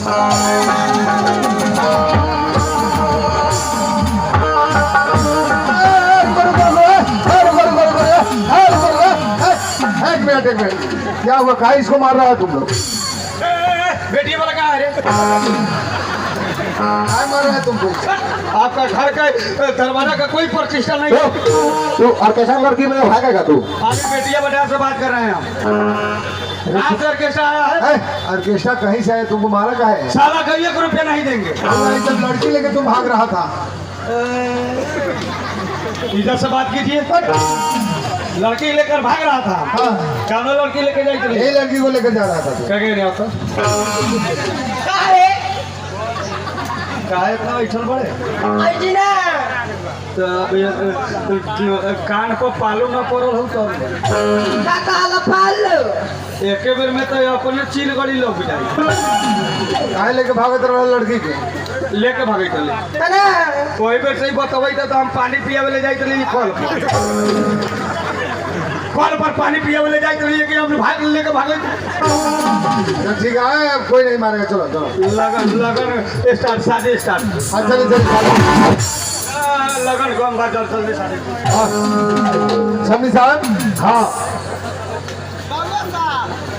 एक मिनट क्या हुआ? कहा इसको मार रहा है तुम लोग? बेटी वाला कहा है? क्या मार रहा है तुमको? आपका घर का दरवाजा का कोई प्रतिष्ठा नहीं है। तू और कैसा लड़की में भागेगा तू? आगे बेटिया बटा से बात कर रहे हैं हम। कहाँ से ऑर्केस्ट्रा आया है? ऑर्केस्ट्रा कहीं से आया? तुमको मारा का है? साला कभी 1 रुपया नहीं देंगे। जब लड़की लेके तुम भाग रहा था, इधर से बात कीजिए। लड़की लेकर भाग रहा था। हाँ। कौन लड़की लेके जाए? यही लड़की को लेकर जा रहा था तू। क्या कह रहे हो? काहे इतना बैठल बड़े? कान को पालू न पड़ल हो तो एक बेर में तो अपने चील गड़ी लोग जाए। काहे लेके भागत रहा लड़की के? लेके भागे चले कोई बेर से ही बतबै तो हम पानी पियावे ले जाए चलिए। कल पर पानी पियावे ले जाए चलिए कि हम भाग लेके भागे। ठीक है, अब कोई नहीं मारेगा। चलो चलो लगन स्टार्ट, शादी स्टार्ट। अच्छा चलिए लगन गम का जल्दी शादी। समी साहब। हाँ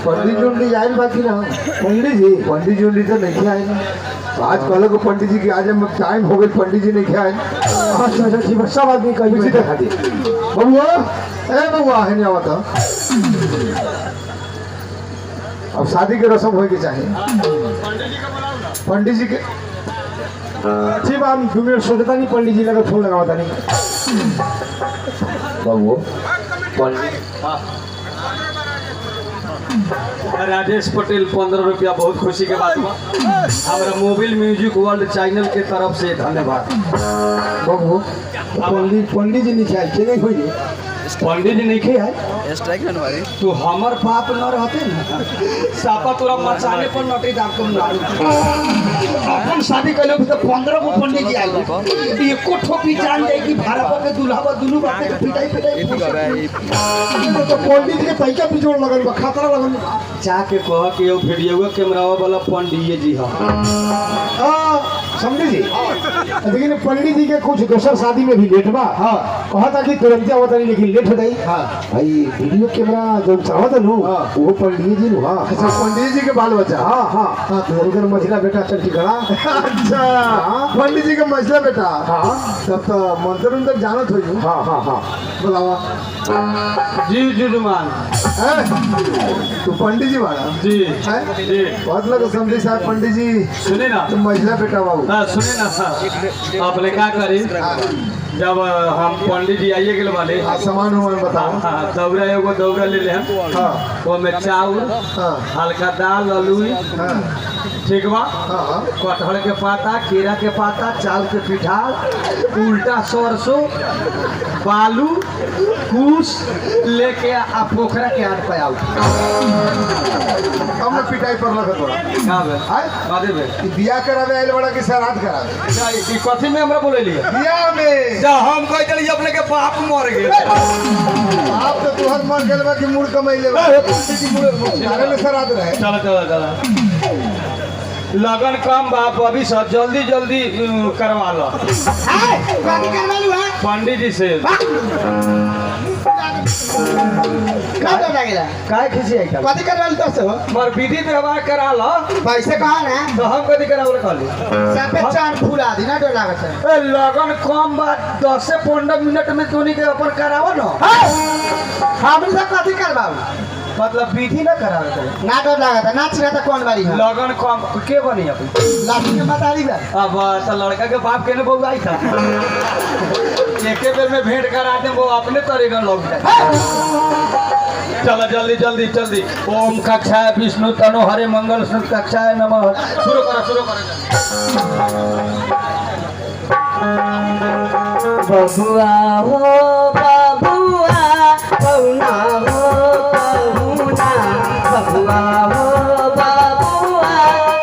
पंडित जी आए बाकी ना? पंडित जी तो नहीं आए ना। आज कल को पंडित जी की आज टाइम हो गई, पंडित जी नहीं आए। अच्छा ठीक है, सब आदमी कहीं से दिखा दी। बबुआ बबुआ है नहीं आवता। अब शादी के रस्म होके चाहिए। पंडित जी के ठीक है, हम 2 मिनट सोचता नहीं। पंडित जी लगा फोन लगाता नहीं। बबुआ राजेश पटेल 15 रुपया बहुत खुशी के बात बा। हमारा मोबाइल म्यूजिक वर्ल्ड चैनल के तरफ से धन्यवाद। बबू पंडित जी नहीं आए? नहीं हुई पंडित जी नहीं खे आए तो हमार बाप न रहते ना सापा तोरा मचाने पर नटी दाम तुम ना अपन शादी कर लो तो 15 को पंडित जी आए। एको ठोपी जान जाए कि भारत के दुल्हा दुनू बातें के पिटाई तो पंडित जी के पैसा पिछोड़ लगल बा, खतरा लगल। जाके कह के वो वीडियो कैमरा वाला पंडित जी समझे जी। लेकिन पंडित जी के कुछ दोसर शादी में भी लेट बा। हाँ कहा था कि तुरंत आवत नहीं, लेकिन लेट हो गई। हाँ भाई वीडियो कैमरा जो चाहत नु वो पंडित जी नु। हाँ अच्छा पंडित जी के बाल बच्चा। हाँ हाँ हाँ उधर मझला बेटा चलती गड़ा। अच्छा पंडित जी का मझला बेटा। हाँ तब तो मंत्र उन्तर जानत हो। हाँ हाँ हाँ बुलावा जी जुलमान तू पंडित जी वाला जी जी बहुत लोग समझे साहब। पंडित जी सुने ना, तुम मझला बेटा बाबू। हाँ सुने ना, आपने क्या करी जब हम पंडित जी आइए गए वाले सामान वामान बताओ। हाँ दौरा एगो दौरा ले ले हम। हाँ वो में चाउर, हल्का दाल, अलूई, ठीक बा, कटहल के पाता, केरा के पाता, चाउर के पिठार, उल्टा सरसों, बालू, कुश लेके आ पोखरा के हाथ पे आओ। हमने पिटाई पर लगा थोड़ा। कहाँ बे? बादे बे? बिया करावे आइल बड़ा कि श्राद्ध करावे? क्या ई कथी में हमरा बोले लिए? बिया में। जा हम कह चली अपने के बाप मर गए। आप तो तुहर मर गेल बा कि मूड कमाइले बा। घरे में श्राद्ध रहे। चलो लगन कम बाप अभी सब जल्दी जल्दी करवा लो पंडित जी से। काय खिसी है कथी करवाल तो से मर विधि व्यवहार करा लो। पैसे कहा ना तो हम कथी करावल कहली सबे चार फूल आदि ना डर लागत है। ए लगन कम बात 10 से 15 मिनट में तोनी के अपन करावो न। हम सब कथी करवाऊ? मतलब विधि ना करावे करे ना डर लागत है। नाच रहा था कौन बारी है? लगन कम के बनी अपन लाठी के मतारी बा। अब तो लड़का के बाप के ने बहु आई था एके बेर में भेंट करा दे वो अपने तरीका लोग जाए। चलो जल्दी जल्दी जल्दी। ओम कक्षाय विष्णु तनो हरे मंगल स्नुत कक्षाय नमः। शुरू करो बबुआ हो बबुआ पौना हो पौना बबुआ हो बबुआ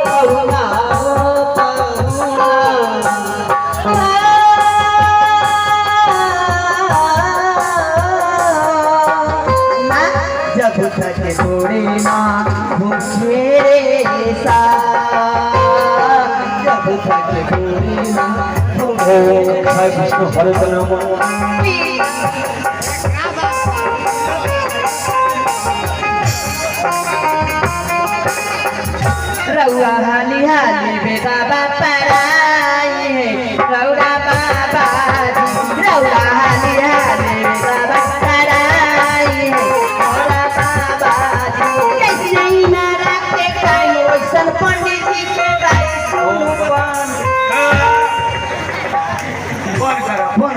पौना हो पौना जब तक छोड़े ना मुझे सा जय विष्णु हरे नमो रउआ हाली हाली बेटा बापराई है रउआ बाबा जी रउआ हाली हाली बेटा बापराई है रउआ बाबा जी कैसी नहीं ना रखते काई वैसन पंडित जी के गाई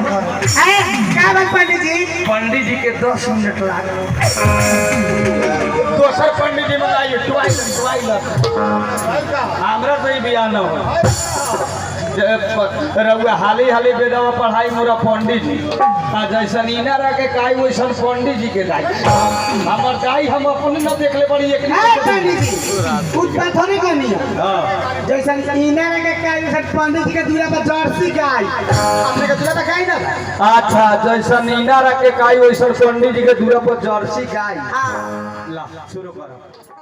क्या बात पंडित जी पंडित जी के 10 मिनट लागल दोसर पंडित जी मंगाइए टॉयलेट हमरा से ही बियाह न हो रउआ हाली हाली बेदवा पढ़ाई मोरा पंडित जी आ जैसन इना रह के काई वैसन पंडित जी के दाई हमर दाई हम अपने न देख ले बड़ी एक पंडित जी कुछ बात थोड़ी करनी है जैसा इना रे के काय जैसा पंडित जी के दूरा पर जर्सी गाय हमने के दूरा पर गाय ना अच्छा जैसन इना रह के काई वैसन पंडित जी के दूरा पर जर्सी गाय ला शुरू करो